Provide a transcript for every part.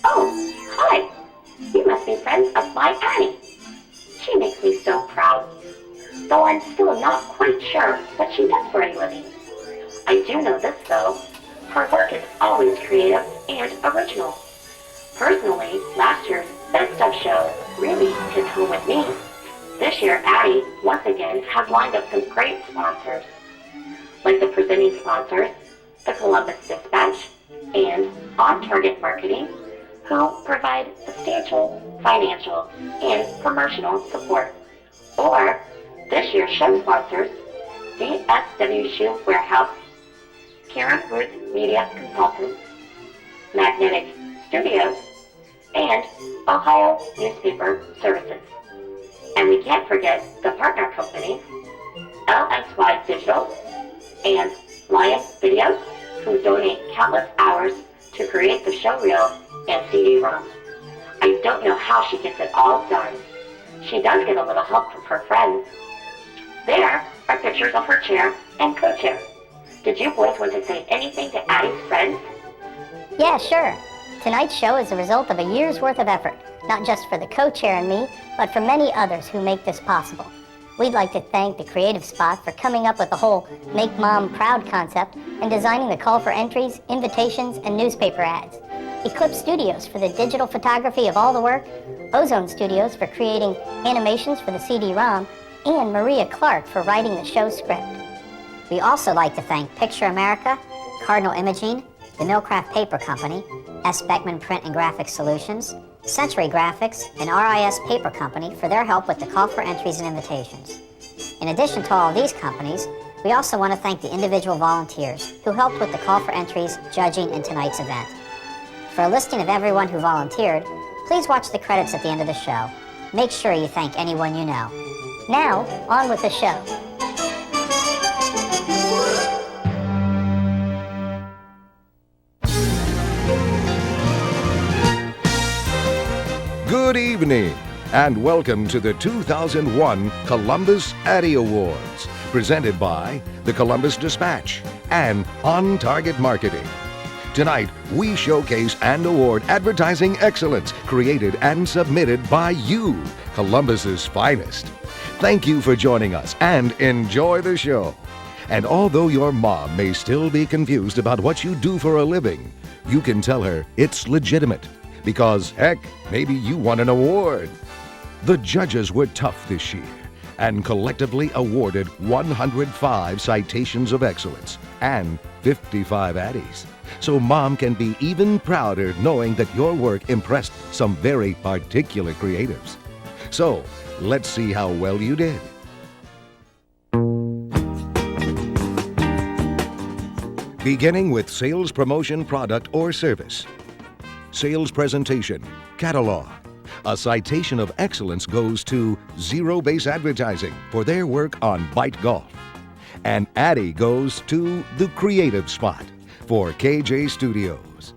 Oh, hi. You must be friends of my Addie. She makes me so proud, though I'm still not quite sure what she does for a living. I do know this though. Her work is always creative and original. Personally, last year's Best of show really hit home with me. This year, Addie, once again, has lined up some great sponsors, like the presenting sponsors, the Columbus Dispatch, and On Target Marketing, who provide substantial financial and promotional support. Or this year's show sponsors, DSW Shoe Warehouse, Karen Ruth Media Consultants, Magnetic Studios, and Ohio Newspaper Services. And we can't forget the partner companies, LXY Digital and Lyon Videos, who donate countless hours to create the show reel and CD-ROM. I don't know how she gets it all done. She does get a little help from her friends. There are pictures of her chair and co-chair. Did you boys want to say anything to Addie's friends? Yeah, sure. Tonight's show is the result of a year's worth of effort, not just for the co-chair and me, but for many others who make this possible. We'd like to thank the Creative Spot for coming up with the whole Make Mom Proud concept and designing the call for entries, invitations, and newspaper ads. Eclipse Studios for the digital photography of all the work, Ozone Studios for creating animations for the CD-ROM, and Maria Clark for writing the show script. We also like to thank Picture America, Cardinal Imaging, the Millcraft Paper Company, S. Beckman Print and Graphic Solutions, Century Graphics, and RIS Paper Company for their help with the call for entries and invitations. In addition to all these companies, we also want to thank the individual volunteers who helped with the call for entries, judging, and tonight's event. For a listing of everyone who volunteered, please watch the credits at the end of the show. Make sure you thank anyone you know. Now, on with the show. Good evening, and welcome to the 2001 Columbus ADDY Awards, presented by the Columbus Dispatch and On Target Marketing. Tonight, we showcase and award advertising excellence created and submitted by you, Columbus's finest. Thank you for joining us and enjoy the show. And although your mom may still be confused about what you do for a living, you can tell her it's legitimate. Because, heck, maybe you won an award. The judges were tough this year and collectively awarded 105 citations of excellence and 55 Addies. So Mom can be even prouder knowing that your work impressed some very particular creatives. So, let's see how well you did. Beginning with sales, promotion, product, or service. Sales presentation, catalog. A citation of excellence goes to Zero Base Advertising for their work on Bite Golf. And ADDY goes to the Creative Spot for KJ Studios.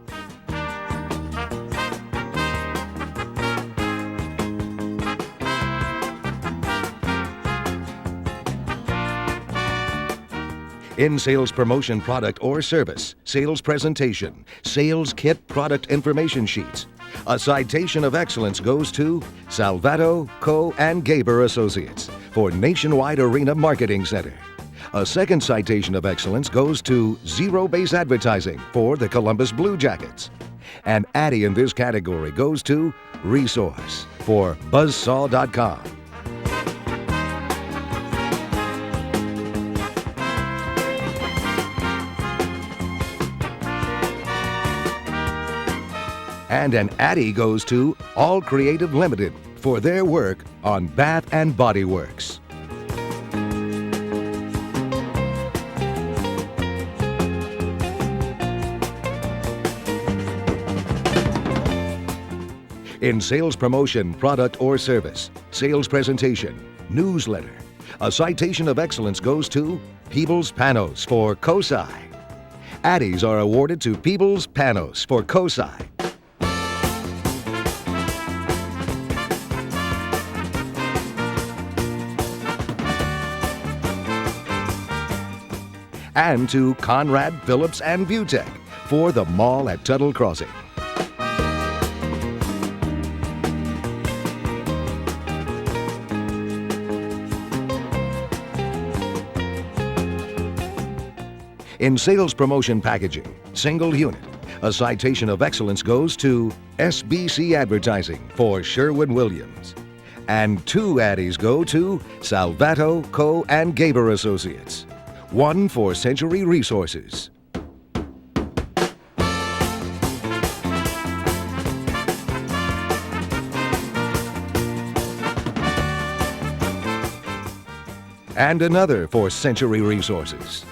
In sales promotion, product or service, sales presentation, sales kit, product information sheets. A citation of excellence goes to Salvato, Co. and Gaber Associates for Nationwide Arena Marketing Center. A second citation of excellence goes to Zero Base Advertising for the Columbus Blue Jackets. And ADDY in this category goes to Resource for Buzzsaw.com. And an ADDY goes to All Creative Limited for their work on Bath and Body Works. In sales promotion, product or service, sales presentation, newsletter, a citation of excellence goes to Peebles Panos for COSI. ADDYs are awarded to Peebles Panos for COSI. And to Conrad, Phillips, and Viewtech for the mall at Tuttle Crossing. In sales promotion packaging, single unit, a citation of excellence goes to SBC Advertising for Sherwin-Williams. And 2 ADDYs go to Salvato, Co. and Gaber Associates. 1 for Century Resources. And another for Century Resources.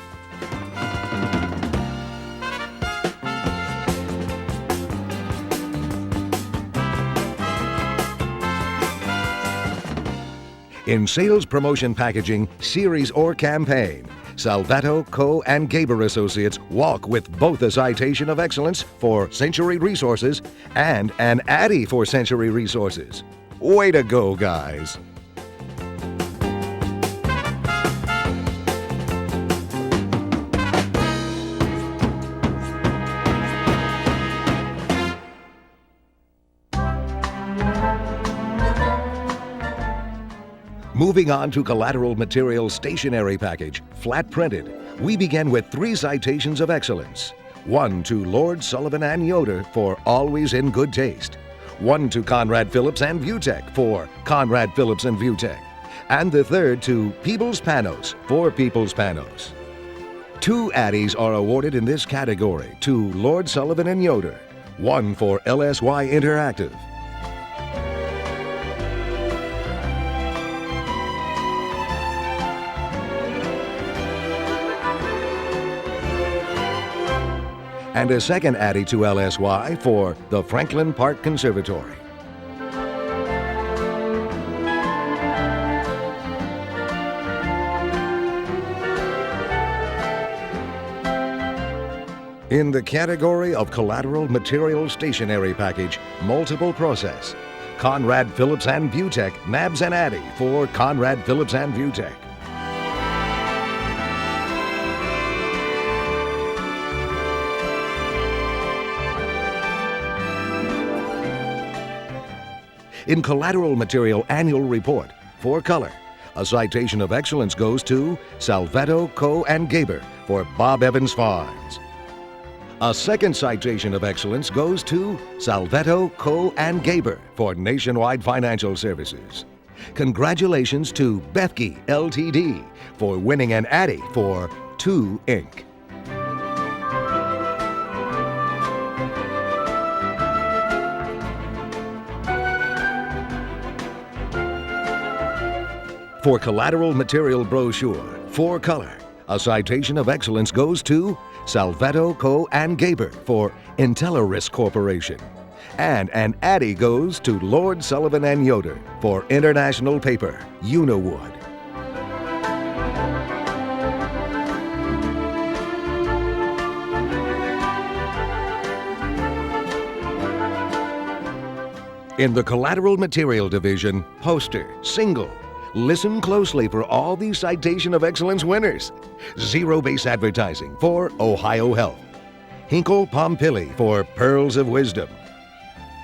In sales promotion packaging, series or campaign, Salvato, Co. and Gaber Associates walk with both a citation of excellence for Century Resources and an ADDY for Century Resources. Way to go, guys! Moving on to collateral material stationery package, flat printed, we begin with 3 citations of excellence. 1 to Lord Sullivan and Yoder for Always in Good Taste. 1 to Conrad Phillips and Viewtech for Conrad Phillips and Viewtech. And the 3rd to Peebles Panos for Peebles Panos. 2 ADDYs are awarded in this category to Lord Sullivan and Yoder. 1 for LSY Interactive. And a 2nd ADDY to LSY for the Franklin Park Conservatory. In the category of collateral material stationery package, multiple process, Conrad Phillips and Viewtech nabs an ADDY for Conrad Phillips and Viewtech. In collateral material annual report, for color, a citation of excellence goes to Salvato, Co. and Gaber for Bob Evans Farms. A 2nd citation of excellence goes to Salvato, Co. and Gaber for Nationwide Financial Services. Congratulations to Bethke Ltd. for winning an ADDY for 2 Inc. For collateral material brochure, for color, a citation of excellence goes to Salvato, Co. and Gaber for Intelliris Corporation. And an ADDY goes to Lord Sullivan and Yoder for International Paper, Uniwood. In the collateral material division, poster, single. Listen closely for all these citation of excellence winners. Zero Base Advertising for Ohio Health. Hinkle Pompili for Pearls of Wisdom.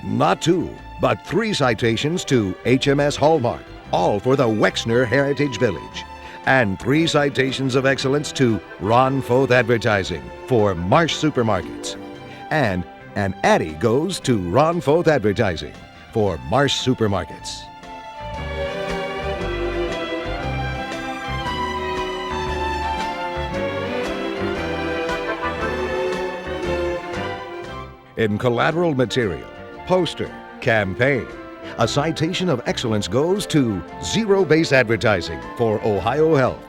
Not 2, but 3 citations to HMS Hallmark, all for the Wexner Heritage Village. And 3 citations of excellence to Ron Foth Advertising for Marsh Supermarkets. And an ADDY goes to Ron Foth Advertising for Marsh Supermarkets. In collateral material, poster, campaign, a citation of excellence goes to Zero Base Advertising for Ohio Health.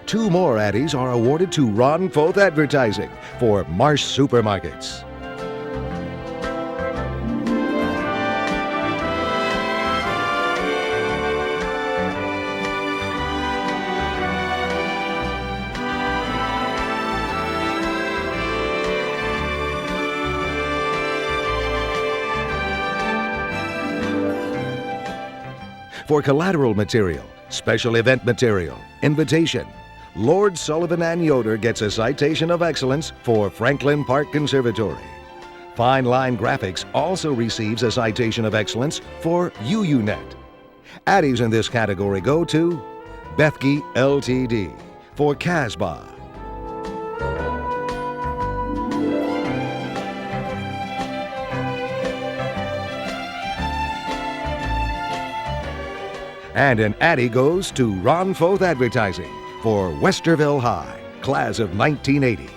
2 more ADDYs are awarded to Ron Foth Advertising for Marsh Supermarkets. For collateral material, special event material, invitation, Lord Sullivan and Yoder gets a citation of excellence for Franklin Park Conservatory. Fine Line Graphics also receives a citation of excellence for UUNet. ADDYs in this category go to Bethke Ltd. for Casbah. And an ADDY goes to Ron Foth Advertising for Westerville High, class of 1980.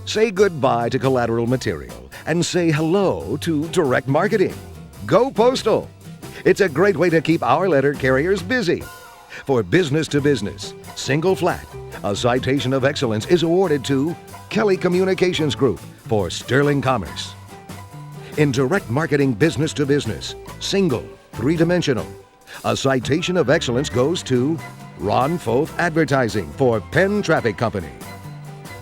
Say goodbye to collateral material and say hello to direct marketing. Go Postal! It's a great way to keep our letter carriers busy. For business to business, single flat, a citation of excellence is awarded to Kelly Communications Group for sterling commerce. In direct marketing business to business, single, three-dimensional, a citation of excellence goes to Ron Foth Advertising for Penn Traffic Company.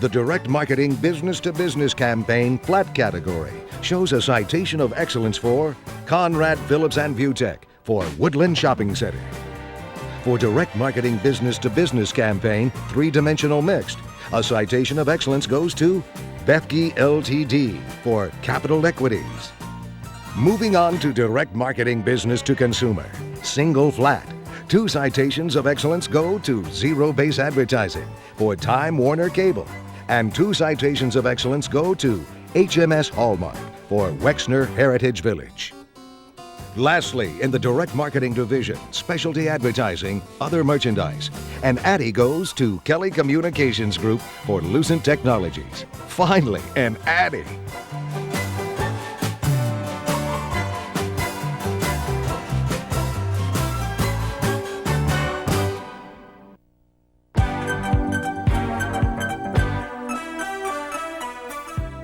The direct marketing business-to-business campaign flat category shows a citation of excellence for Conrad Phillips and Viewtech for Woodland Shopping Center. For direct marketing business-to-business campaign three-dimensional mixed, a citation of excellence goes to Bethke Ltd. for Capital Equities. Moving on to direct marketing business to consumer, single flat. 2 citations of excellence go to Zero Base Advertising for Time Warner Cable, and 2 citations of excellence go to HMS Hallmark for Wexner Heritage Village. Lastly, in the direct marketing division, specialty advertising, other merchandise, an ADDY goes to Kelly Communications Group for Lucent Technologies. Finally, an ADDY.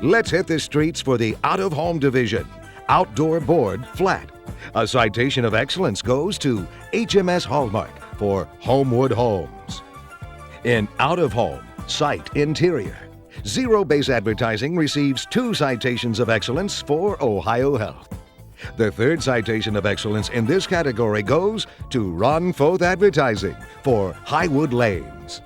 Let's hit the streets for the out-of-home division. Outdoor board flat. A citation of excellence goes to HMS Hallmark for Homewood Homes. In out-of-home, site interior, Zero Base Advertising receives 2 citations of excellence for Ohio Health. The 3rd citation of excellence in this category goes to Ron Foth Advertising for Highwood Lanes.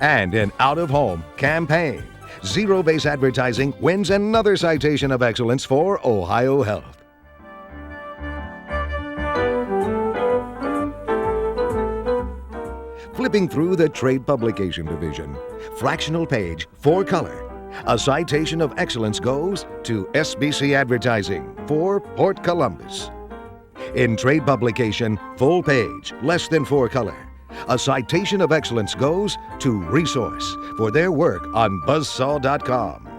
And in out-of-home campaign, Zero Base Advertising wins another citation of excellence for Ohio Health. Flipping through the trade publication division, fractional page, 4-color. A citation of excellence goes to SBC Advertising for Port Columbus. In trade publication, full page, less than 4-color. A citation of excellence goes to Resource for their work on buzzsaw.com.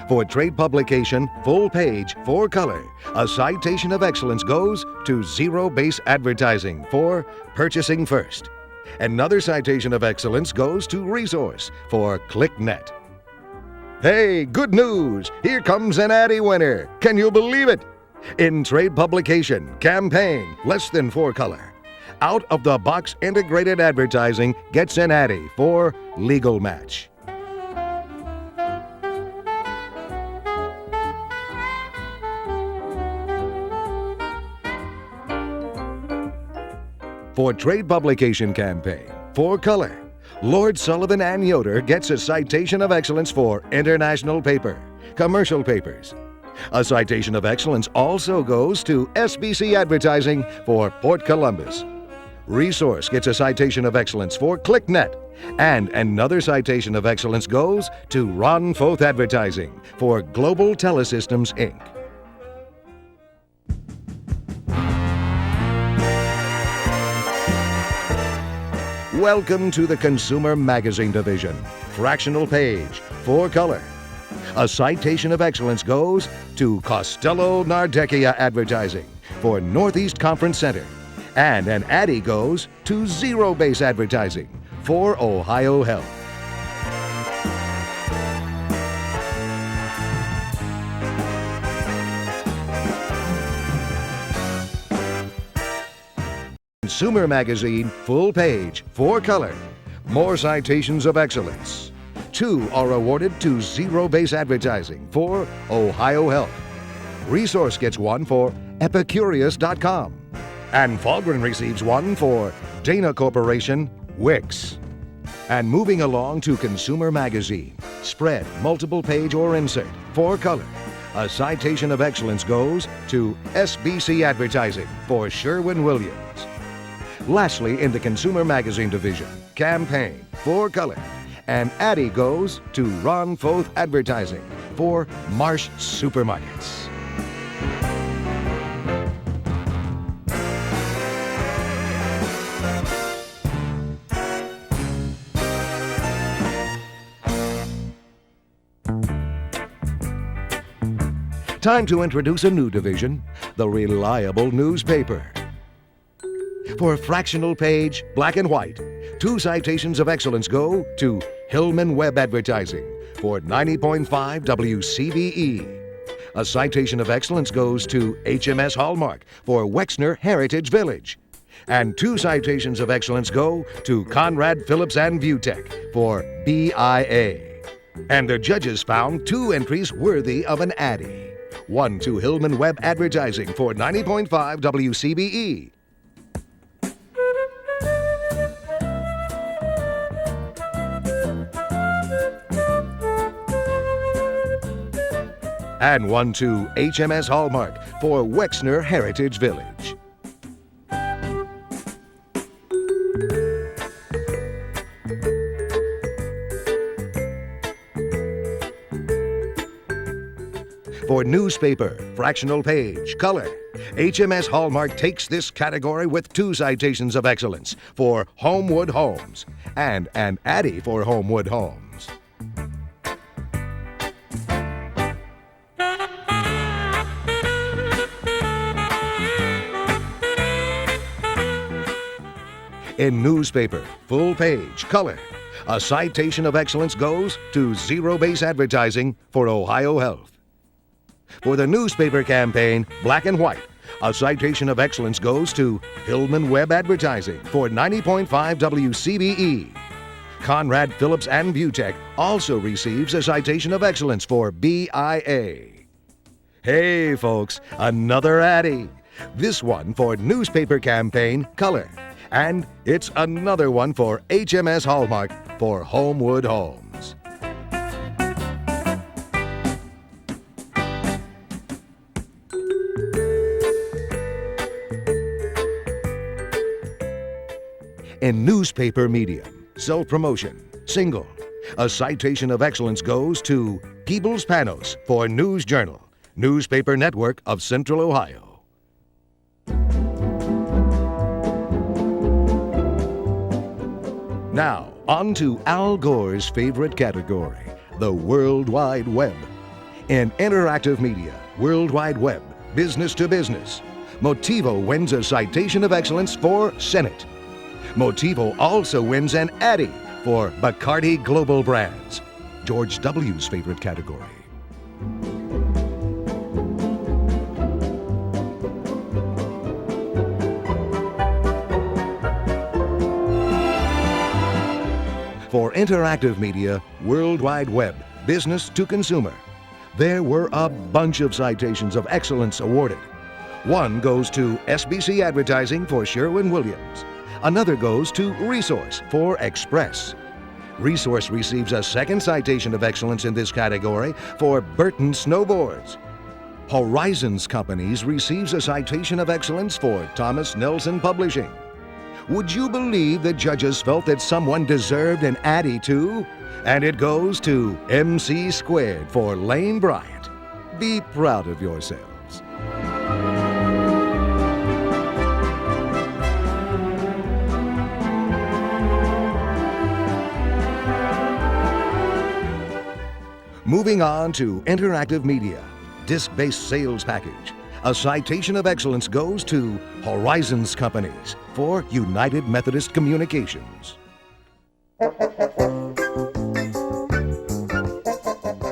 For trade publication, full page, 4-color, a citation of excellence goes to Zero Base Advertising for Purchasing First. Another citation of excellence goes to Resource for ClickNet. Hey, good news! Here comes an ADDY winner! Can you believe it? In trade publication, campaign, less than 4-color. Out-of-the-box integrated advertising gets an ADDY for Legal Match. For trade publication campaign, 4-color, Lord Sullivan and Yoder gets a citation of excellence for international paper, commercial papers. A citation of excellence also goes to SBC Advertising for Port Columbus. Resource gets a citation of excellence for ClickNet, and another citation of excellence goes to Ron Foth Advertising for Global Telesystems, Inc. Welcome to the Consumer Magazine Division. Fractional page, 4-color. A citation of excellence goes to Costello Nardecchia Advertising for Northeast Conference Center. And an ADDY goes to Zero Base Advertising for Ohio Health. Consumer Magazine, full page, 4-color. More citations of excellence. 2 are awarded to Zero Base Advertising for Ohio Health. Resource gets 1 for Epicurious.com. And Falgren receives 1 for Dana Corporation, Wix. And moving along to Consumer Magazine, spread, multiple page or insert, 4-color. A citation of excellence goes to SBC Advertising for Sherwin-Williams. Lastly, in the Consumer Magazine Division, Campaign for Color. And ADDY goes to Ron Foth Advertising for Marsh Supermarkets. Time to introduce a new division, the Reliable Newspaper. For fractional page, black and white, 2 citations of excellence go to Hillman Web Advertising for 90.5 WCBE. A citation of excellence goes to HMS Hallmark for Wexner Heritage Village. And 2 citations of excellence go to Conrad Phillips and Viewtech for BIA. And the judges found 2 entries worthy of an ADDY. One to Hillman Web Advertising for 90.5 WCBE. And one to HMS Hallmark for Wexner Heritage Village. For newspaper, fractional page, color, HMS Hallmark takes this category with 2 citations of excellence for Homewood Homes and an ADDY for Homewood Homes. In newspaper, full page, color, a citation of excellence goes to Zero Base Advertising for Ohio Health. For the newspaper campaign, black and white, a citation of excellence goes to Hillman Web Advertising for 90.5 WCBE. Conrad Phillips and Viewtech also receives a citation of excellence for BIA. Hey folks, another ADDY. This one for newspaper campaign, color. And it's another one for HMS Hallmark for Homewood Homes. In newspaper medium, self-promotion, single, a citation of excellence goes to Peebles Panos for News Journal, newspaper network of Central Ohio. Now, on to Al Gore's favorite category, the World Wide Web. In interactive media, World Wide Web, business to business, Motivo wins a citation of excellence for Senate. Motivo also wins an ADDY for Bacardi Global Brands, George W.'s favorite category. For interactive media, World Wide Web, business to consumer, there were a bunch of citations of excellence awarded. One goes to SBC Advertising for Sherwin-Williams. Another goes to Resource for Express. Resource receives a second citation of excellence in this category for Burton Snowboards. Horizons Companies receives a citation of excellence for Thomas Nelson Publishing. Would you believe the judges felt that someone deserved an ADDY too? And it goes to MC Squared for Lane Bryant. Be proud of yourselves. Moving on to interactive media, disc-based sales package. A citation of excellence goes to Horizons Companies for United Methodist Communications.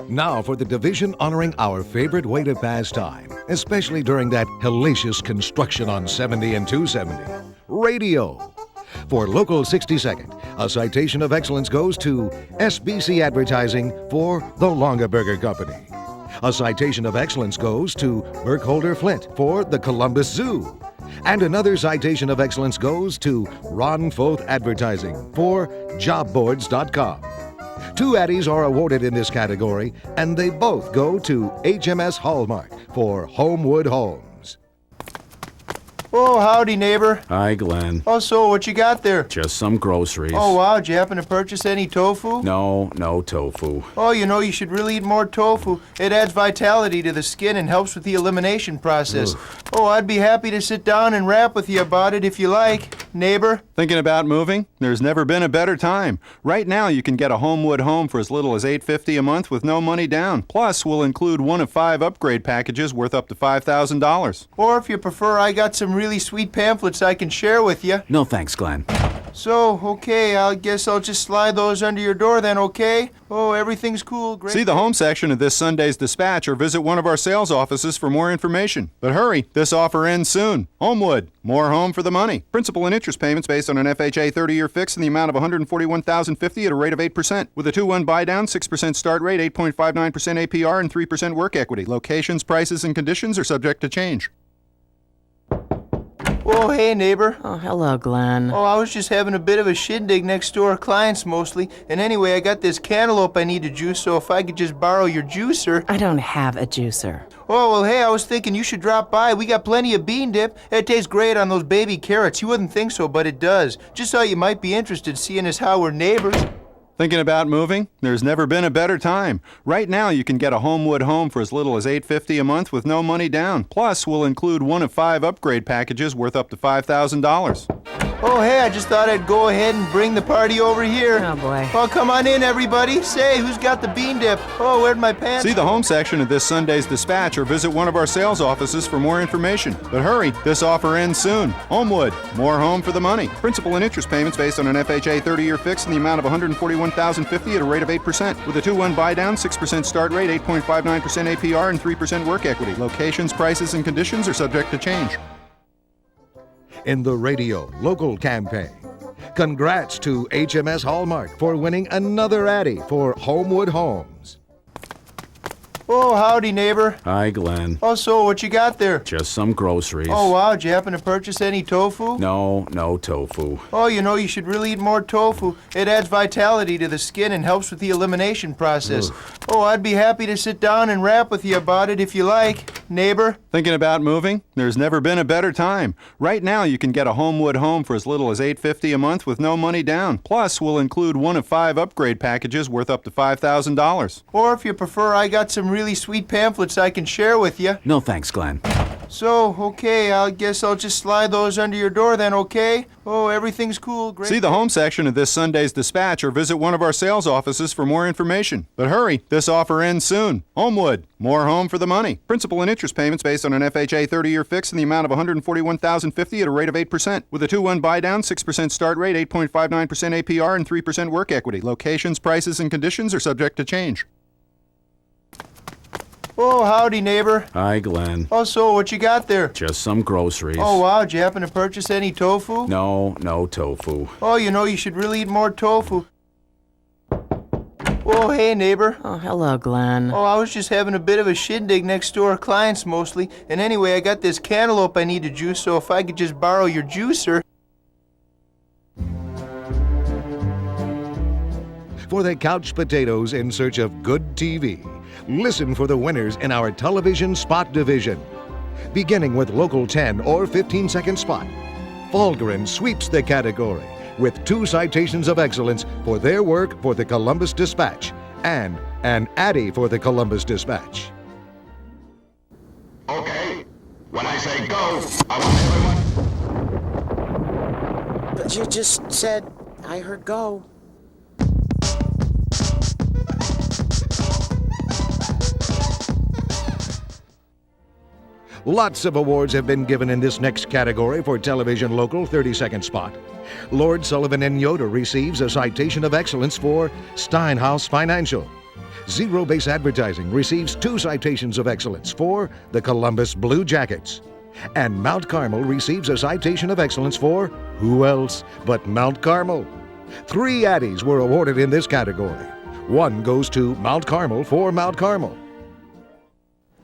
Now for the division honoring our favorite way to pass time, especially during that hellacious construction on 70 and 270, radio. For Local 62nd, a citation of excellence goes to SBC Advertising for the Longaberger Company. A citation of excellence goes to Burkholder Flint for the Columbus Zoo. And another citation of excellence goes to Ron Foth Advertising for JobBoards.com. 2 Addies are awarded in this category, and they both go to HMS Hallmark for Homewood Homes. Oh, howdy, neighbor. Hi, Glenn. Oh, so what you got there? Just some groceries. Oh, wow, did you happen to purchase any tofu? No tofu. Oh, you should really eat more tofu. It adds vitality to the skin and helps with the elimination process. Ugh. Oh, I'd be happy to sit down and rap with you about it if you like, neighbor. Thinking about moving? There's never been a better time. Right now, you can get a Homewood home for as little as $850 a month with no money down. Plus, we'll include 1 of 5 upgrade packages worth up to $5,000. Or if you prefer, I got some really sweet pamphlets I can share with you. No thanks, Glenn. So, okay, I guess I'll just slide those under your door then, okay? Oh, everything's cool, great. See the home section of this Sunday's Dispatch or visit one of our sales offices for more information. But hurry, this offer ends soon. Homewood, more home for the money. Principal and interest payments based on an FHA 30-year fix in the amount of $141,050 at a rate of 8%. With a 2-1 buy-down, 6% start rate, 8.59% APR, and 3% work equity. Locations, prices, and conditions are subject to change. Oh, hey, neighbor. Oh, hello, Glenn. Oh, I was just having a bit of a shindig next door, clients mostly. And anyway, I got this cantaloupe I need to juice, so if I could just borrow your juicer. I don't have a juicer. Oh, well, hey, I was thinking you should drop by. We got plenty of bean dip. It tastes great on those baby carrots. You wouldn't think so, but it does. Just thought you might be interested, seeing as how we're neighbors. Thinking about moving? There's never been a better time. Right now, you can get a Homewood home for as little as $850 a month with no money down. Plus, we'll include 1 of 5 upgrade packages worth up to $5,000. Oh, hey, I just thought I'd go ahead and bring the party over here. Oh, boy. Oh, come on in, everybody. Say, who's got the bean dip? Oh, where'd my pants? See the home section of this Sunday's Dispatch or visit one of our sales offices for more information. But hurry, this offer ends soon. Homewood, more home for the money. Principal and interest payments based on an FHA 30-year fix in the amount of $141,050 at a rate of 8%. With a 2-1 buy-down, 6% start rate, 8.59% APR, and 3% work equity. Locations, prices, and conditions are subject to change. In the radio local campaign, congrats to HMS Hallmark for winning another Addie for Homewood Homes. Oh, howdy, neighbor. Hi, Glenn. Oh, so what you got there? Just some groceries. Oh, wow, did you happen to purchase any tofu? No tofu. Oh, you should really eat more tofu. It adds vitality to the skin and helps with the elimination process. Ugh. Oh, I'd be happy to sit down and rap with you about it if you like, neighbor. Thinking about moving? There's never been a better time. Right now, you can get a Homewood home for as little as $850 a month with no money down. Plus, we'll include 1 of 5 upgrade packages worth up to $5,000. Or if you prefer, I got some really sweet pamphlets I can share with you. No thanks, Glenn. So, okay, I guess I'll just slide those under your door then, okay? Oh, everything's cool, great. See the home section of this Sunday's Dispatch or visit one of our sales offices for more information. But hurry, this offer ends soon. Homewood, more home for the money. Principal and interest payments based on an FHA 30-year fix in the amount of $141,050 at a rate of 8%. With a 2-1 buy-down, 6% start rate, 8.59% APR, and 3% work equity. Locations, prices, and conditions are subject to change. Oh, howdy, neighbor. Hi, Glenn. Oh, so what you got there? Just some groceries. Oh, wow, did you happen to purchase any tofu? No tofu. Oh, you should really eat more tofu. Oh, hey, neighbor. Oh, hello, Glenn. Oh, I was just having a bit of a shindig next door, clients mostly. And anyway, I got this cantaloupe I need to juice, so if I could just borrow your juicer. For the couch potatoes in search of good TV, listen for the winners in our television spot division. Beginning with local 10 or 15-second spot, Falgren sweeps the category with 2 citations of excellence for their work for the Columbus Dispatch and an Addie for the Columbus Dispatch. Okay, when I say go, I want everyone... But you just said, I heard go. Lots of awards have been given in this next category for television local 30-second spot. Lord Sullivan and Yoder receives a citation of excellence for Steinhaus Financial. Zero Base Advertising receives 2 citations of excellence for the Columbus Blue Jackets. And Mount Carmel receives a citation of excellence for who else but Mount Carmel. 3 Addies were awarded in this category. 1 goes to Mount Carmel for Mount Carmel.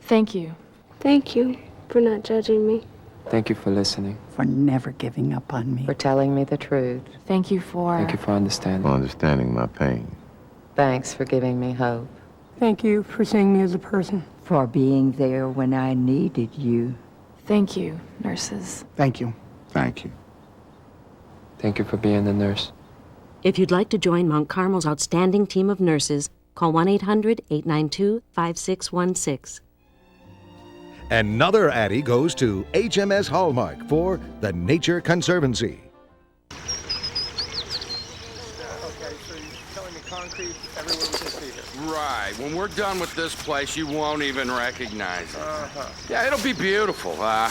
Thank you. Thank you for not judging me. Thank you for listening. For never giving up on me. For telling me the truth. Thank you for... Thank you for understanding. For understanding my pain. Thanks for giving me hope. Thank you for seeing me as a person. For being there when I needed you. Thank you, nurses. Thank you. Thank you. Thank you for being the nurse. If you'd like to join Mount Carmel's outstanding team of nurses, call 1-800-892-5616. Another Addy goes to HMS Hallmark for the Nature Conservancy. Right. When we're done with this place, you won't even recognize it. Yeah, it'll be beautiful. Well,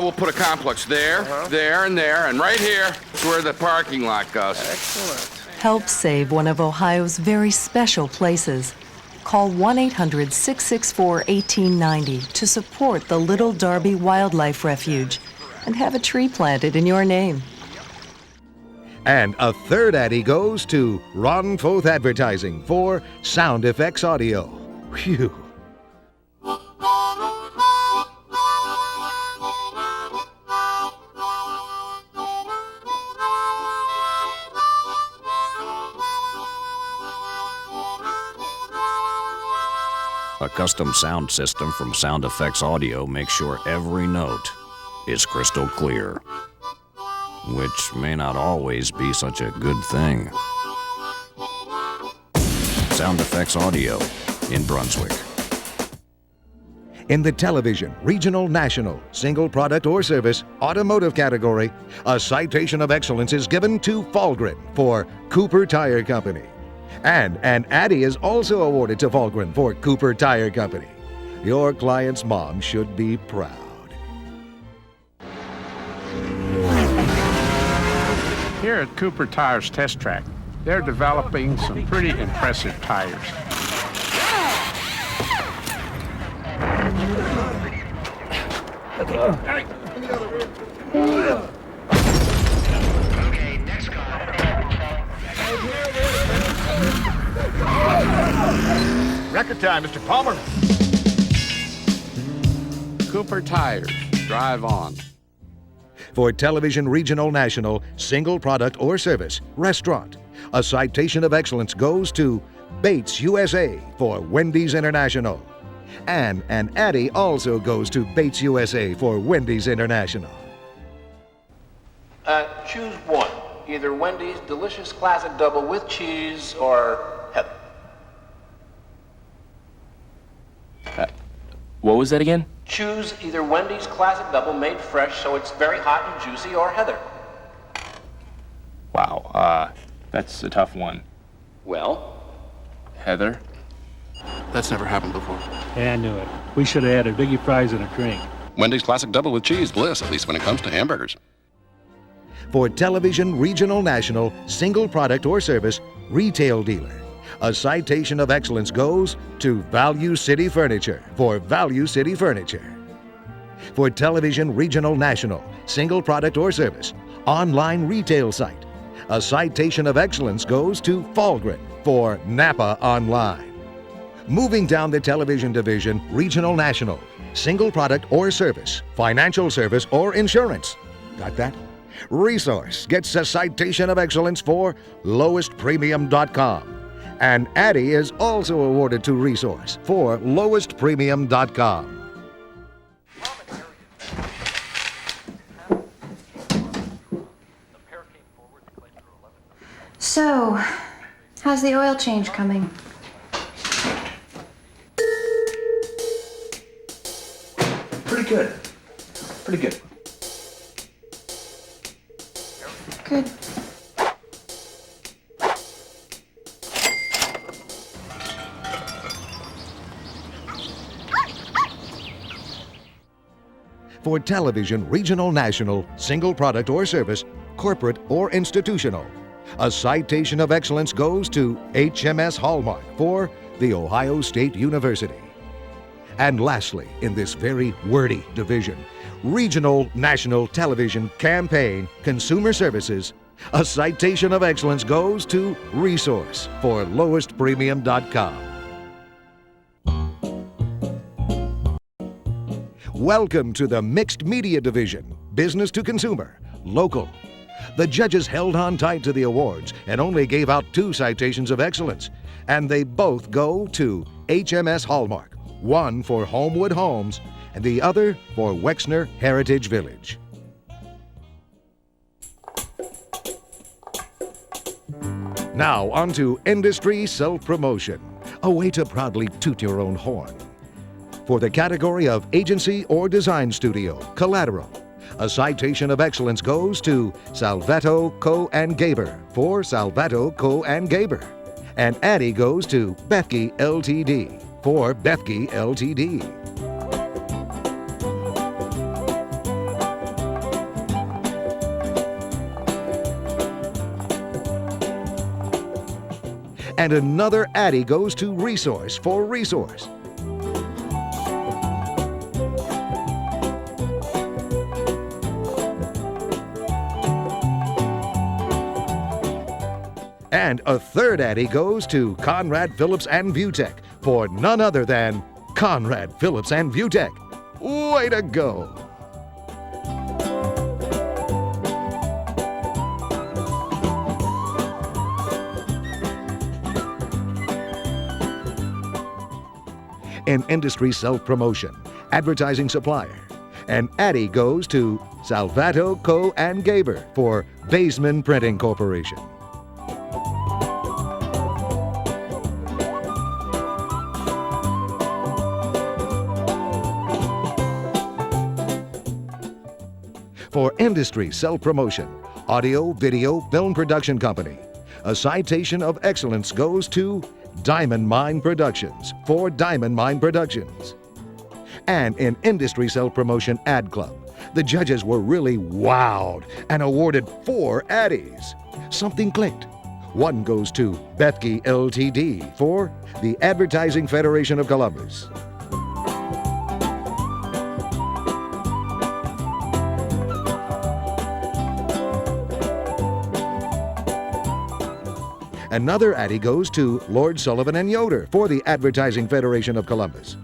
we'll put a complex there, there, and there, and right here is where the parking lot goes. Excellent. Help save one of Ohio's very special places. Call 1-800-664-1890 to support the Little Darby Wildlife Refuge and have a tree planted in your name. And a third Addy goes to Ron Foth Advertising for Sound Effects Audio. Phew. A custom sound system from Sound Effects Audio makes sure every note is crystal clear, which may not always be such a good thing. Sound Effects Audio in Brunswick. In the television, regional, national, single product or service, automotive category, a citation of excellence is given to Fahlgren for Cooper Tire Company. And an Addy is also awarded to Fahlgren for Cooper Tire Company. Your client's mom should be proud. Here at Cooper Tire's Test Track, they're developing some pretty impressive tires. Okay, next car. Record time, Mr. Palmer. Cooper Tires. Drive on. For television, regional, national, single product or service, restaurant, a citation of excellence goes to Bates USA for Wendy's International. And an Addy also goes to Bates USA for Wendy's International. Choose one. Either Wendy's Delicious Classic Double with cheese or Heather. What was that again? Choose either Wendy's Classic Double made fresh so it's very hot and juicy or Heather. Wow, that's a tough one. Well, Heather? That's never happened before. Yeah, I knew it. We should have added biggie fries and a drink. Wendy's Classic Double with Cheese, bliss, at least when it comes to hamburgers. For television, regional, national, single product or service, retail dealer, a citation of excellence goes to Value City Furniture for Value City Furniture. For television, regional, national, single product or service, online retail site, a citation of excellence goes to Fahlgren for Napa Online. Moving down the television division, regional, national, single product or service, financial service or insurance. Got that? Resource gets a citation of excellence for lowestpremium.com. And Addy is also awarded to Resource for lowestpremium.com. So, how's the oil change coming? Pretty good. Pretty good. Good. For television, regional, national, single product or service, corporate or institutional, a citation of excellence goes to HMS Hallmark for The Ohio State University. And lastly, in this very wordy division, regional, national television campaign, consumer services, a citation of excellence goes to Resource for lowestpremium.com. Welcome to the Mixed Media Division, business to consumer, local, The judges held on tight to the awards and only gave out 2 citations of excellence, and they both go to HMS Hallmark, one for Homewood Homes and the other for Wexner Heritage Village. Now on to industry self-promotion, a way to proudly toot your own horn. For the category of agency or design studio, collateral, a citation of excellence goes to Salvato Co. and Gaber for Salvato Co. and Gaber. And ADDY goes to Bethke Ltd. for Bethke Ltd. And another ADDY goes to Resource for Resource. And a third ADDY goes to Conrad Phillips and Viewtech for none other than Conrad Phillips and Viewtech. Way to go! In industry self-promotion, advertising supplier, and ADDY goes to Salvato Co. and Gaber for Baseman Printing Corporation. For industry self-promotion, audio, video, film production company, a citation of excellence goes to Diamond Mine Productions for Diamond Mine Productions. And in industry self-promotion ad club, the judges were really wowed and awarded 4 ADDYs. Something clicked. One goes to Bethke Ltd. for the Advertising Federation of Columbus. Another ADDY goes to Lord Sullivan and Yoder for the Advertising Federation of Columbus.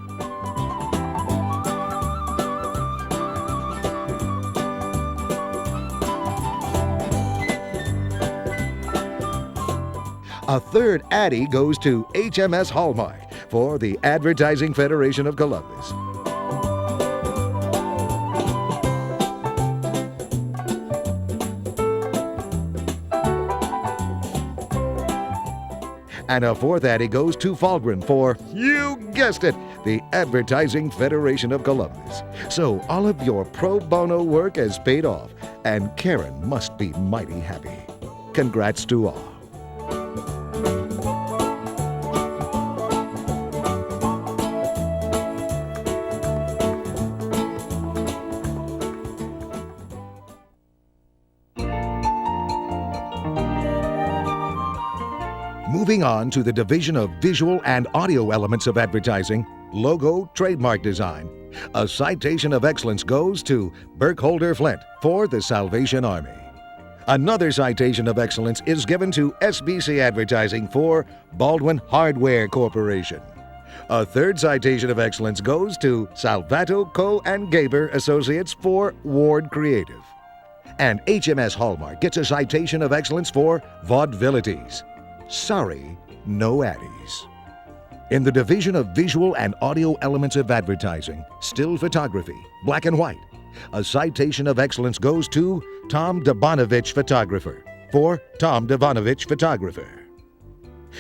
A third ADDY goes to HMS Hallmark for the Advertising Federation of Columbus. And a fourth ADDY goes to Falgren for, you guessed it, the Advertising Federation of Columbus. So all of your pro bono work has paid off, and Karen must be mighty happy. Congrats to all. Moving on to the Division of Visual and Audio Elements of Advertising, Logo Trademark Design, a citation of excellence goes to Burkholder Flint for the Salvation Army. Another citation of excellence is given to SBC Advertising for Baldwin Hardware Corporation. A third citation of excellence goes to Salvato Co. and Gaber Associates for Ward Creative. And HMS Hallmark gets a citation of excellence for Vaudevilities. Sorry, no ADDYs. In the Division of Visual and Audio Elements of Advertising, Still Photography, Black and White, a citation of excellence goes to Tom Devonovich Photographer for Tom Devonovich Photographer.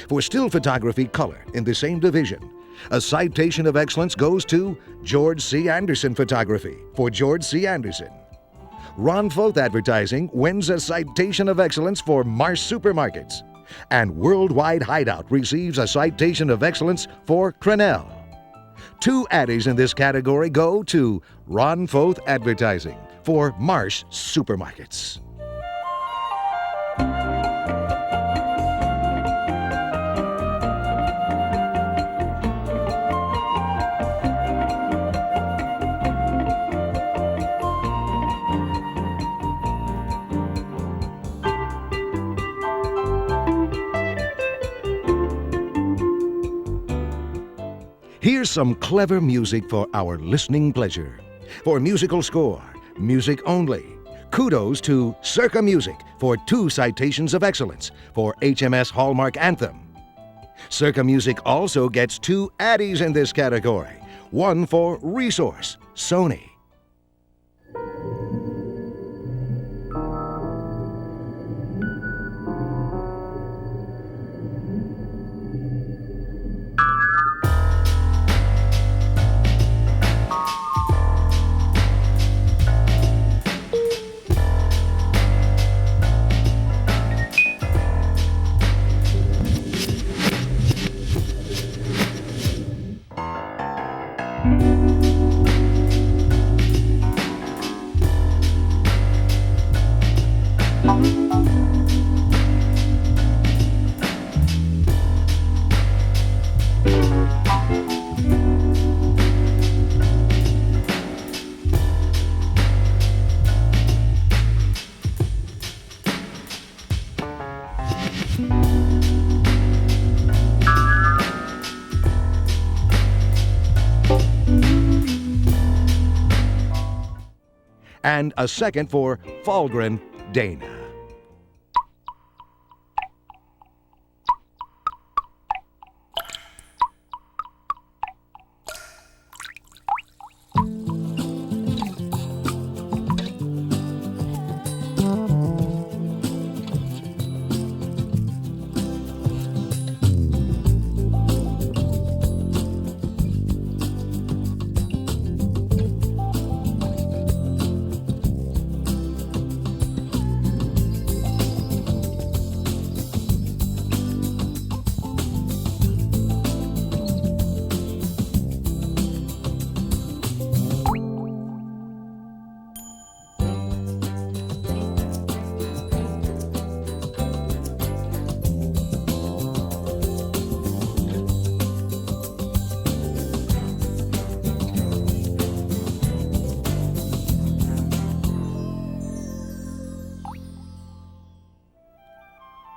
For Still Photography Color in the same division, a citation of excellence goes to George C. Anderson Photography for George C. Anderson. Ron Foth Advertising wins a citation of excellence for Marsh Supermarkets. And Worldwide Hideout receives a citation of excellence for Crenell. 2 ADDYs in this category go to Ron Foth Advertising for Marsh Supermarkets. Here's some clever music for our listening pleasure. For musical score, music only, kudos to Circa Music for 2 citations of excellence for HMS Hallmark Anthem. Circa Music also gets 2 Addies in this category, one for Resource, Sony. And a second for Falgren, Dana.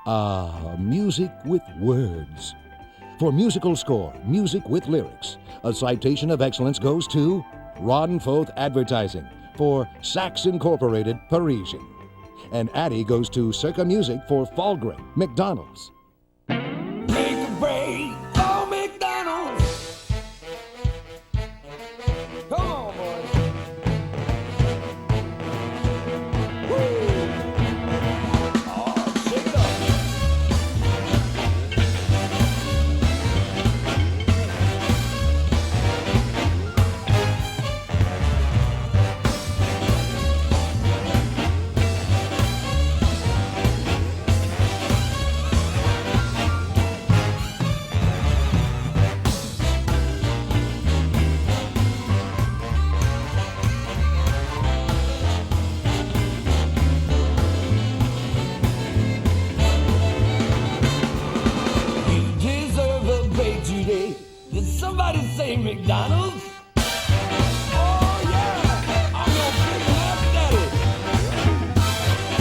Ah, music with words. For musical score, music with lyrics, a citation of excellence goes to Ron Foth Advertising for Sax Incorporated, Parisian. And Addie goes to Circa Music for Falgren, McDonald's. Make a break for McDonald's. Come on, boys. Woo! Oh, shake it up. Somebody say McDonald's. Oh yeah, I'm your big Mac Daddy.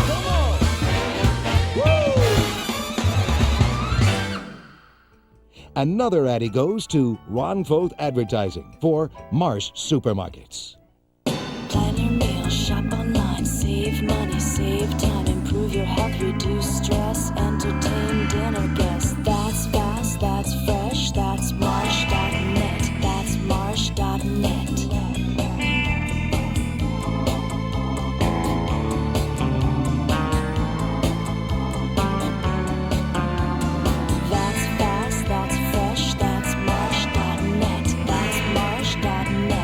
Come on. Woo! Another Addie goes to Ron Foth Advertising for Marsh Supermarkets. Plan your meal, shop online, save money, save time, improve your health, reduce stress, entertain dinner guests. That's fast, that's fresh, that's Marsh.net. That's Marsh.net. That's fast, that's fresh, that's Marsh.net. That's Marsh.net.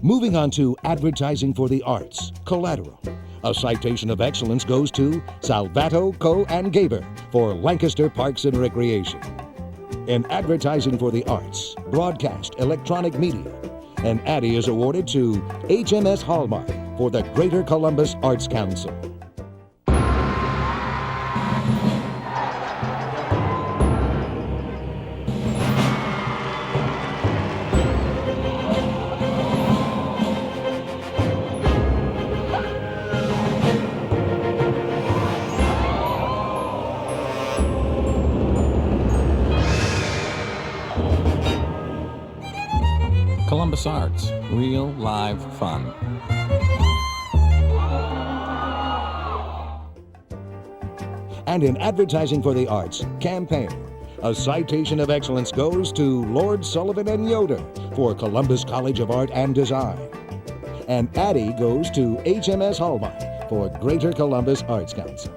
Moving on to Advertising for the Arts, Collateral. A citation of excellence goes to Salvato, Co. and Gaber for Lancaster Parks and Recreation. In Advertising for the Arts, Broadcast, Electronic Media, an Addie is awarded to HMS Hallmark for the Greater Columbus Arts Council. Columbus Arts, real live fun. And in Advertising for the Arts, campaign. A citation of excellence goes to Lord Sullivan and Yoder for Columbus College of Art and Design. And ADDY goes to HMS Hallmark for Greater Columbus Arts Council.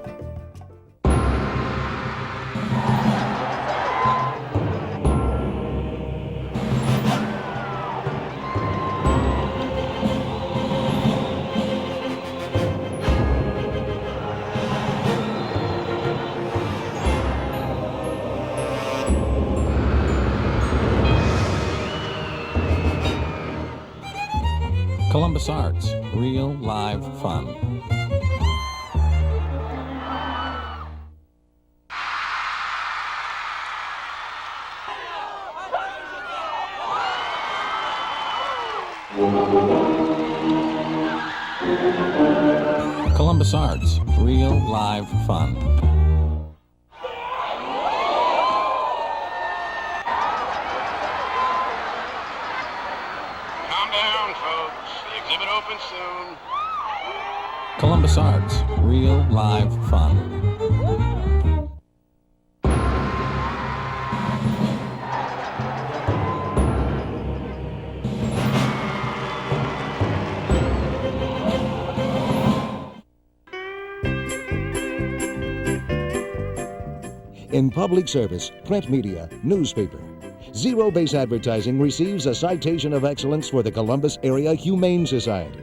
Columbus Arts, real live fun. Columbus Arts, real live fun. Calm down, folks. The exhibit opens soon. Columbus Arts, real live fun. In public service, print media, newspaper, Zero Base Advertising receives a citation of excellence for the Columbus Area Humane Society.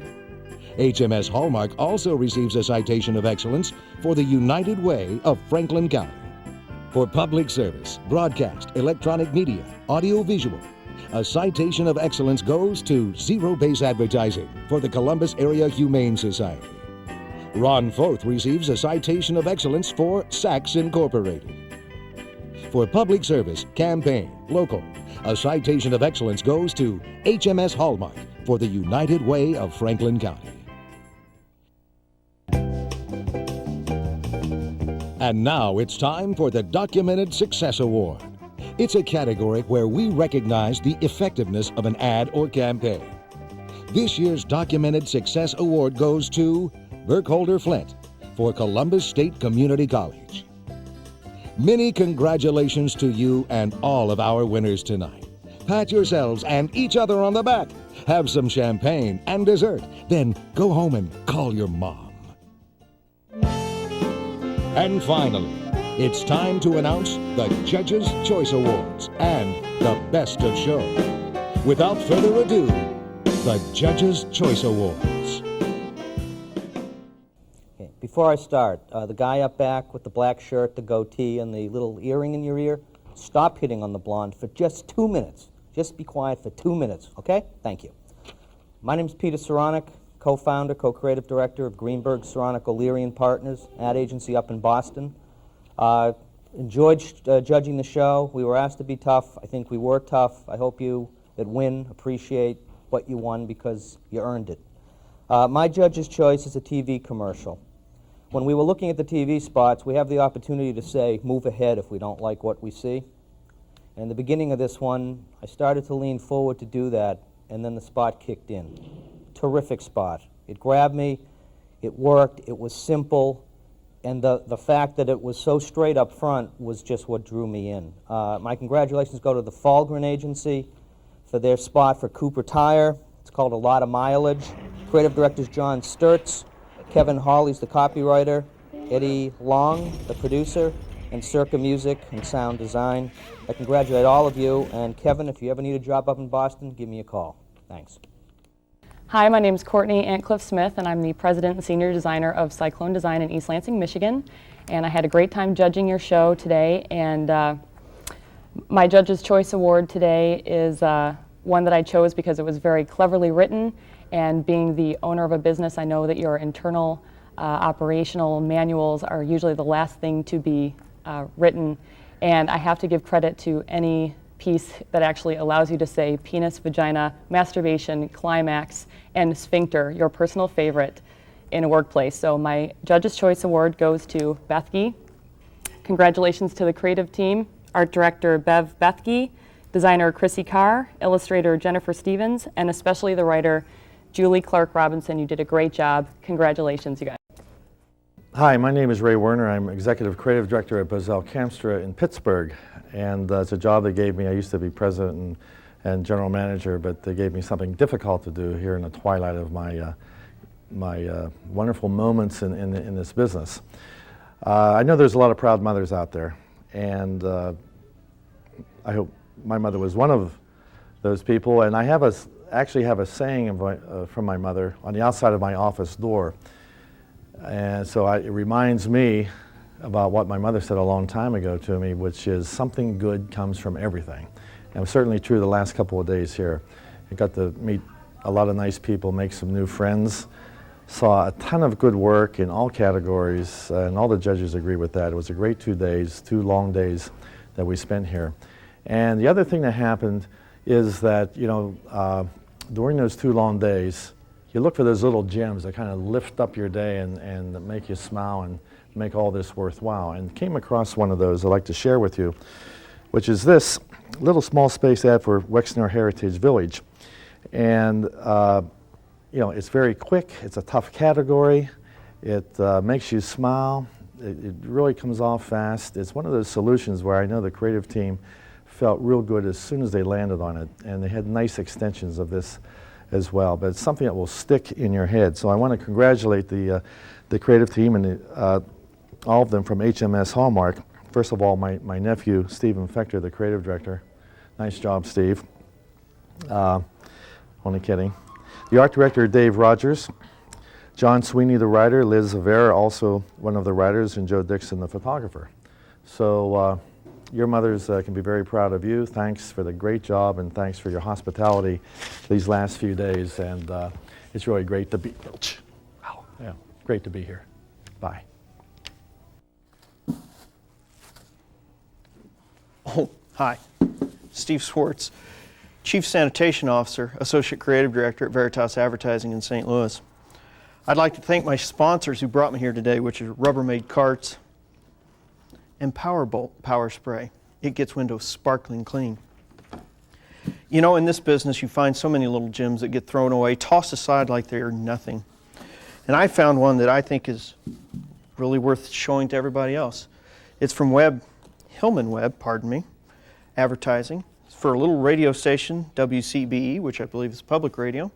HMS Hallmark also receives a citation of excellence for the United Way of Franklin County. For public service, broadcast, electronic media, audiovisual, a citation of excellence goes to Zero Base Advertising for the Columbus Area Humane Society. Ron Foth receives a citation of excellence for Saks Incorporated. For public service, campaign, local, a citation of excellence goes to HMS Hallmark for the United Way of Franklin County. And now it's time for the Documented Success Award. It's a category where we recognize the effectiveness of an ad or campaign. This year's Documented Success Award goes to Burkholder Flint for Columbus State Community College. Many congratulations to you and all of our winners tonight. Pat yourselves and each other on the back. Have some champagne and dessert. Then go home and call your mom. And finally, it's time to announce the Judges' Choice Awards and the Best of Show. Without further ado, the Judges' Choice Awards. Before I start, the guy up back with the black shirt, the goatee, and the little earring in your ear, stop hitting on the blonde for just 2 minutes. Just be quiet for 2 minutes, okay? Thank you. My name's Peter Saronic, co-founder, co-creative director of Greenberg, Saronic, O'Leary & Partners, ad agency up in Boston. Enjoyed judging the show. We were asked to be tough. I think we were tough. I hope you that win appreciate what you won because you earned it. My judge's choice is a TV commercial. When we were looking at the TV spots, we have the opportunity to say, move ahead if we don't like what we see. And in the beginning of this one, I started to lean forward to do that, and then the spot kicked in. Terrific spot. It grabbed me, it worked, it was simple, and the fact that it was so straight up front was just what drew me in. My congratulations go to the Fahlgren Agency for their spot for Cooper Tire. It's called A Lot of Mileage. Creative director's John Sturtz. Kevin Hawley's the copywriter, Eddie Long, the producer, and Circa Music and Sound Design. I congratulate all of you, and Kevin, if you ever need a job up in Boston, give me a call. Thanks. Hi, my name is Courtney Antcliffe Smith, and I'm the president and senior designer of Cyclone Design in East Lansing, Michigan. And I had a great time judging your show today, and my Judge's Choice Award today is one that I chose because it was very cleverly written. And being the owner of a business, I know that your internal operational manuals are usually the last thing to be written. And I have to give credit to any piece that actually allows you to say penis, vagina, masturbation, climax, and sphincter, your personal favorite, in a workplace. So my Judge's Choice Award goes to Bethke. Congratulations to the creative team, art director Bev Bethke, designer Chrissy Carr, illustrator Jennifer Stevens, and especially the writer Julie Clark Robinson. You did a great job. Congratulations, you guys. Hi, my name is Ray Werner. I'm Executive Creative Director at Bozell Camstra in Pittsburgh, and it's a job they gave me. I used to be President and General Manager, but they gave me something difficult to do here in the twilight of my wonderful moments in this business. I know there's a lot of proud mothers out there, and I hope my mother was one of those people. And I actually have a saying from my mother on the outside of my office door. And so it reminds me about what my mother said a long time ago to me, which is something good comes from everything. And it was certainly true the last couple of days here. I got to meet a lot of nice people, make some new friends, saw a ton of good work in all categories, and all the judges agree with that. It was a great 2 days, 2 long days that we spent here. And the other thing that happened is that, during those 2 long days, you look for those little gems that kind of lift up your day and make you smile and make all this worthwhile. And came across one of those I'd like to share with you, which is this little small space ad for Wexner Heritage Village. And it's very quick, it's a tough category, it makes you smile, it really comes off fast. It's one of those solutions where I know the creative team felt real good as soon as they landed on it, and they had nice extensions of this as well, but it's something that will stick in your head. So I want to congratulate the creative team and all of them from HMS Hallmark. First of all, my nephew, Stephen Fector, the creative director. Nice job, Steve. Only kidding. The art director, Dave Rogers. John Sweeney, the writer. Liz Avera, also one of the writers, and Joe Dixon, the photographer. So your mothers can be very proud of you. Thanks for the great job, and thanks for your hospitality these last few days. And it's really great to be. Wow, yeah, great to be here. Bye. Oh, hi. Steve Swartz, Chief Sanitation Officer, Associate Creative Director at Veritas Advertising in St. Louis. I'd like to thank my sponsors who brought me here today, which are Rubbermaid Carts and Powerbolt Power Spray. It gets windows sparkling clean. You know, in this business, you find so many little gems that get thrown away, tossed aside like they're nothing. And I found one that I think is really worth showing to everybody else. It's from Hillman Webb, Advertising. It's for a little radio station, WCBE, which I believe is public radio.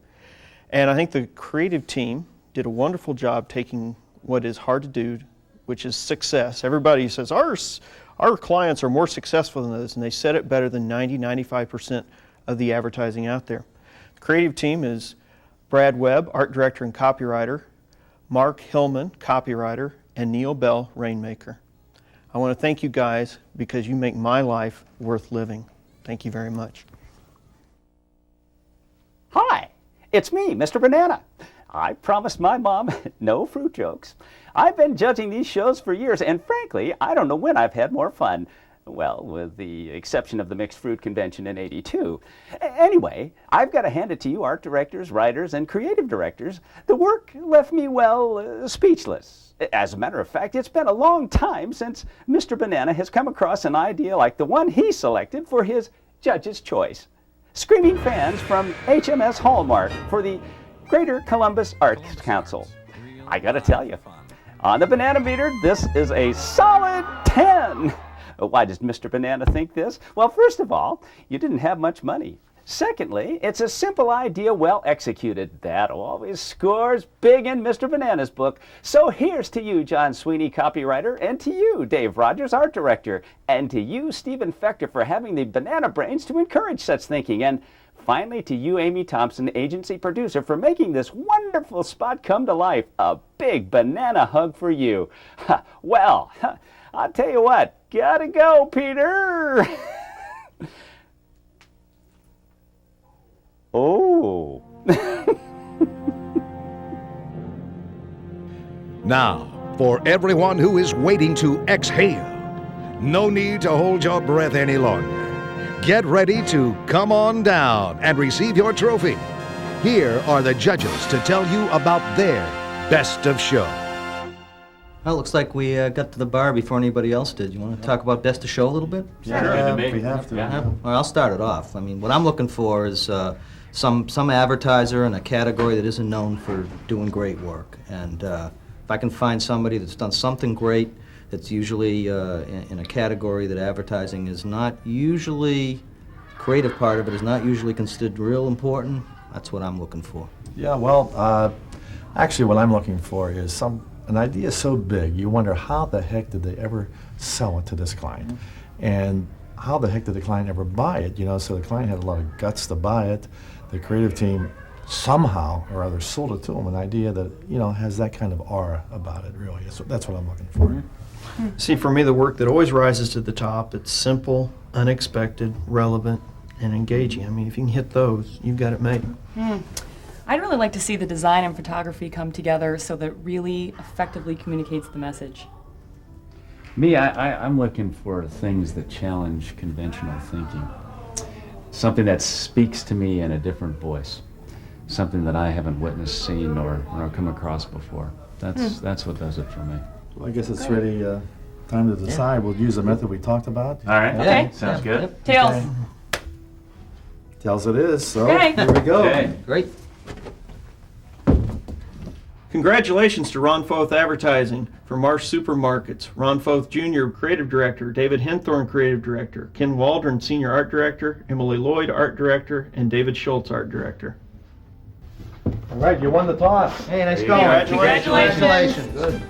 And I think the creative team did a wonderful job taking what is hard to do, which is success. Everybody says, our clients are more successful than this, and they said it better than 95% of the advertising out there. The creative team is Brad Webb, art director and copywriter, Mark Hillman, copywriter, and Neil Bell, rainmaker. I want to thank you guys because you make my life worth living. Thank you very much. Hi, it's me, Mr. Banana. I promised my mom no fruit jokes. I've been judging these shows for years, and frankly, I don't know when I've had more fun. Well, with the exception of the Mixed Fruit Convention in '82. Anyway, I've got to hand it to you art directors, writers, and creative directors. The work left me, speechless. As a matter of fact, it's been a long time since Mr. Banana has come across an idea like the one he selected for his Judge's Choice. Screaming fans from HMS Hallmark for the Greater Columbus Arts Council. I gotta tell you, on the Banana Meter, this is a solid 10. Why does Mr. Banana think this? Well, first of all, you didn't have much money. Secondly, it's a simple idea well executed. That always scores big in Mr. Banana's book. So here's to you, John Sweeney, copywriter, and to you, Dave Rogers, art director, and to you, Stephen Fector, for having the banana brains to encourage such thinking, and finally to you, Amy Thompson, agency producer, for making this wonderful spot come to life. A big banana hug for you. Well, I'll tell you what, gotta go, Peter. Oh. Now, for everyone who is waiting to exhale, no need to hold your breath any longer. Get ready to come on down and receive your trophy. Here are the judges to tell you about their best of show. Well, it looks like we got to the bar before anybody else did. You want to talk about Best of Show a little bit? Yeah, we have to. Yeah. Well, I'll start it off. I mean, what I'm looking for is some advertiser in a category that isn't known for doing great work. And if I can find somebody that's done something great, that's usually in a category that advertising is not usually, creative part of it is not usually considered real important, that's what I'm looking for. Yeah, well, actually what I'm looking for is an idea so big, you wonder how the heck did they ever sell it to this client? And how the heck did the client ever buy it? You know, so the client had a lot of guts to buy it. The creative team somehow or other sold it to them, an idea that, you know, has that kind of aura about it, really. So that's what I'm looking for. See, for me, the work that always rises to the top, it's simple, unexpected, relevant, and engaging. I mean, if you can hit those, you've got it made. I'd really like to see the design and photography come together so that it really effectively communicates the message. Me, I'm looking for things that challenge conventional thinking. Something that speaks to me in a different voice. Something that I haven't witnessed, seen, or come across before. That's what does it for me. Well, I guess it's really time to decide. We'll use the method we talked about. All right. Okay. Sounds good. Yep. Tails. Okay. Tails it is, so Okay. here we go. Okay. Great. Congratulations to Ron Foth Advertising for Marsh Supermarkets. Ron Foth Jr., Creative Director, David Henthorne, Creative Director, Ken Waldron, Senior Art Director, Emily Lloyd, Art Director, and David Schultz, Art Director. All right, you won the toss. Hey, nice going. Congratulations. Good.